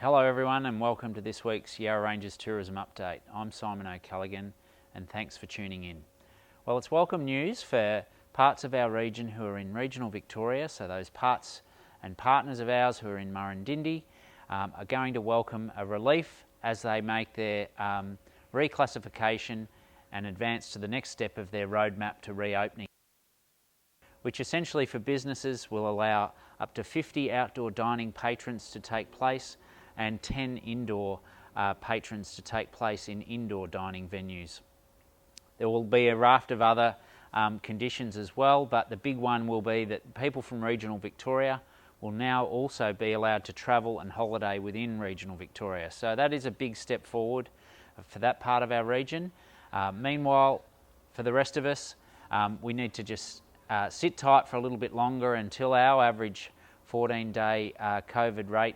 Hello everyone and welcome to this week's Yarra Ranges Tourism Update. I'm Simon O'Callaghan and thanks for tuning in. Well, it's welcome news for parts of our region who are in regional Victoria, so those parts and partners of ours who are in Murrindindi are going to welcome a relief as they make their reclassification and advance to the next step of their roadmap to reopening, which essentially for businesses will allow up to 50 outdoor dining patrons to take place and 10 indoor patrons to take place in indoor dining venues. There will be a raft of other conditions as well, but the big one will be that people from regional Victoria will now also be allowed to travel and holiday within regional Victoria. So that is a big step forward for that part of our region. Meanwhile, for the rest of us, we need to just sit tight for a little bit longer until our average 14-day COVID rate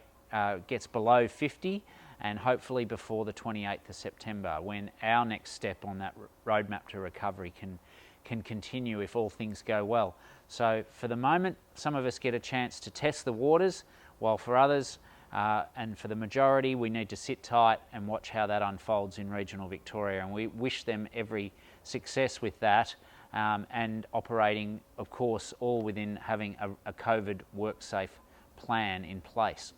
gets below 50, and hopefully before the 28th of September, when our next step on that roadmap to recovery can continue if all things go well. So for the moment, some of us get a chance to test the waters, while for others, and for the majority, we need to sit tight and watch how that unfolds in regional Victoria, and we wish them every success with that, and operating, of course, all within having a COVID WorkSafe plan in place.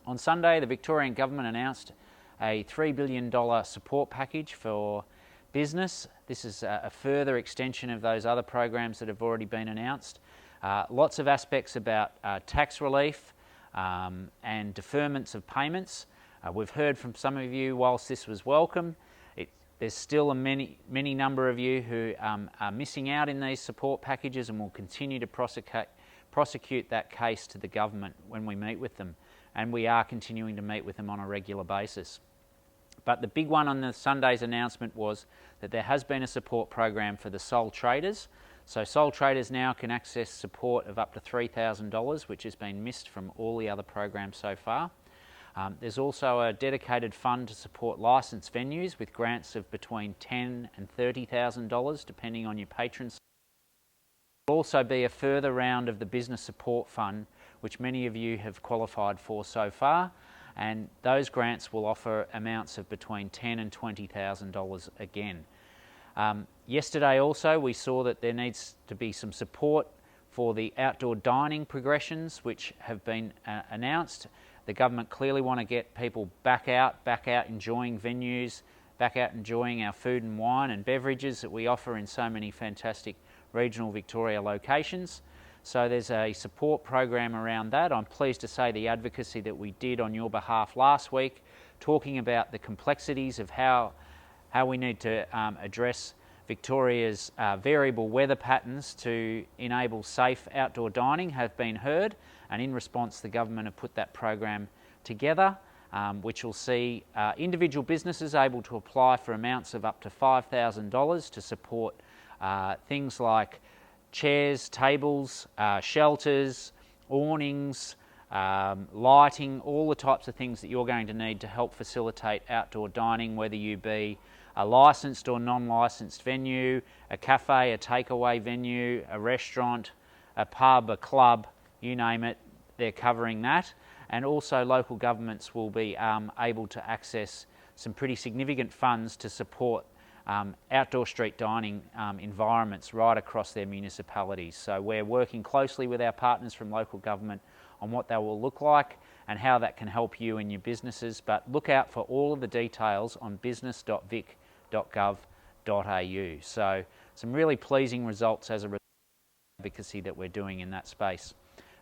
On Sunday, the Victorian Government announced a $3 billion support package for business. This is a further extension of those other programs that have already been announced. Lots of aspects about tax relief and deferments of payments. We've heard from some of you, whilst this was welcome, there's still a many number of you who are missing out in these support packages, and will continue to prosecute that case to the government when we meet with them. And we are continuing to meet with them on a regular basis. But the big one on the Sunday's announcement was that there has been a support program for the sole traders. So sole traders now can access support of up to $3,000, which has been missed from all the other programs so far. There's also a dedicated fund to support licensed venues with grants of between $10,000 and $30,000 depending on your patrons. There will also be a further round of the business support fund, which many of you have qualified for so far, and those grants will offer amounts of between $10,000 and $20,000 again. Yesterday also we saw that there needs to be some support for the outdoor dining progressions which have been announced. The government clearly want to get people back out enjoying venues, back out enjoying our food and wine and beverages that we offer in so many fantastic regional Victoria locations. So there's a support program around that. I'm pleased to say the advocacy that we did on your behalf last week, talking about the complexities of how we need to address Victoria's variable weather patterns to enable safe outdoor dining, have been heard, and in response the government have put that program together, which will see individual businesses able to apply for amounts of up to $5,000 to support things like chairs, tables, shelters, awnings, lighting, all the types of things that you're going to need to help facilitate outdoor dining, whether you be a licensed or non-licensed venue, a cafe, a takeaway venue, a restaurant, a pub, a club, you name it, they're covering that. And also local governments will be able to access some pretty significant funds to support outdoor street dining environments right across their municipalities. So we're working closely with our partners from local government on what that will look like and how that can help you and your businesses. But look out for all of the details on business.vic.gov.au. So some really pleasing results as a result of the advocacy that we're doing in that space.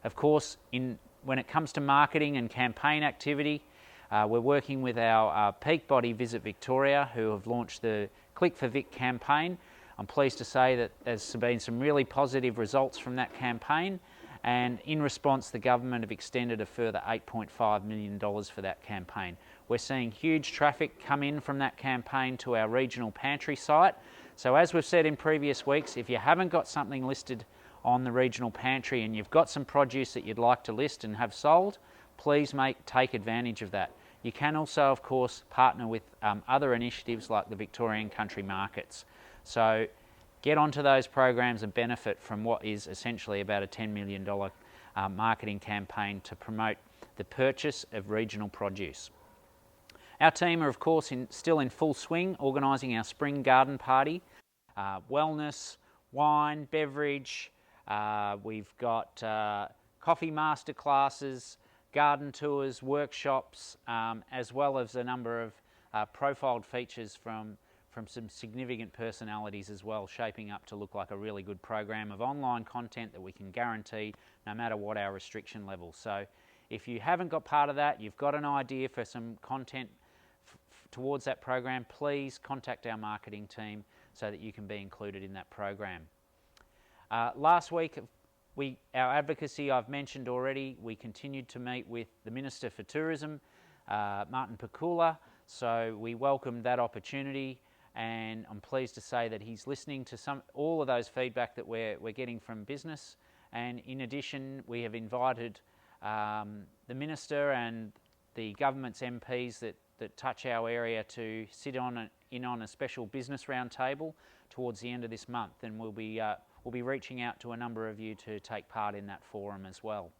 Of course, when it comes to marketing and campaign activity, we're working with our peak body Visit Victoria, who have launched the Click for Vic campaign. I'm pleased to say that there's been some really positive results from that campaign, and in response the government have extended a further $8.5 million for that campaign. We're seeing huge traffic come in from that campaign to our regional pantry site. So as we've said in previous weeks, if you haven't got something listed on the regional pantry and you've got some produce that you'd like to list and have sold, please take advantage of that. You can also, of course, partner with other initiatives like the Victorian Country Markets. So get onto those programs and benefit from what is essentially about a $10 million marketing campaign to promote the purchase of regional produce. Our team are of course still in full swing organising our spring garden party, wellness, wine, beverage, we've got coffee master classes, garden tours, workshops, as well as a number of profiled features from some significant personalities as well, shaping up to look like a really good program of online content that we can guarantee no matter what our restriction level. So if you haven't got part of that, you've got an idea for some content towards that program, please contact our marketing team so that you can be included in that program. Last week, our advocacy I've mentioned already, we continued to meet with the Minister for Tourism, Martin Pakula, so we welcomed that opportunity, and I'm pleased to say that he's listening to all of those feedback that we're getting from business, and in addition we have invited the Minister and the government's MPs that touch our area to sit in on a special business roundtable towards the end of this month, and we'll be reaching out to a number of you to take part in that forum as well.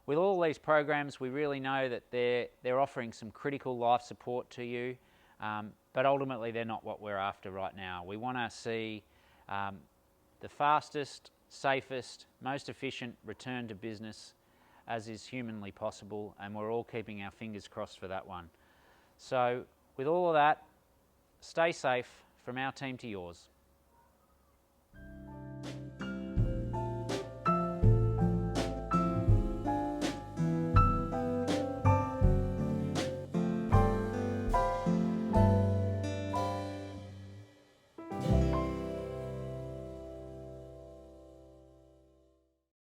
With all these programs, we really know that they're offering some critical life support to you, but ultimately they're not what we're after right now. We want to see the fastest, safest, most efficient return to business as is humanly possible, and we're all keeping our fingers crossed for that one. So with all of that, stay safe from our team to yours.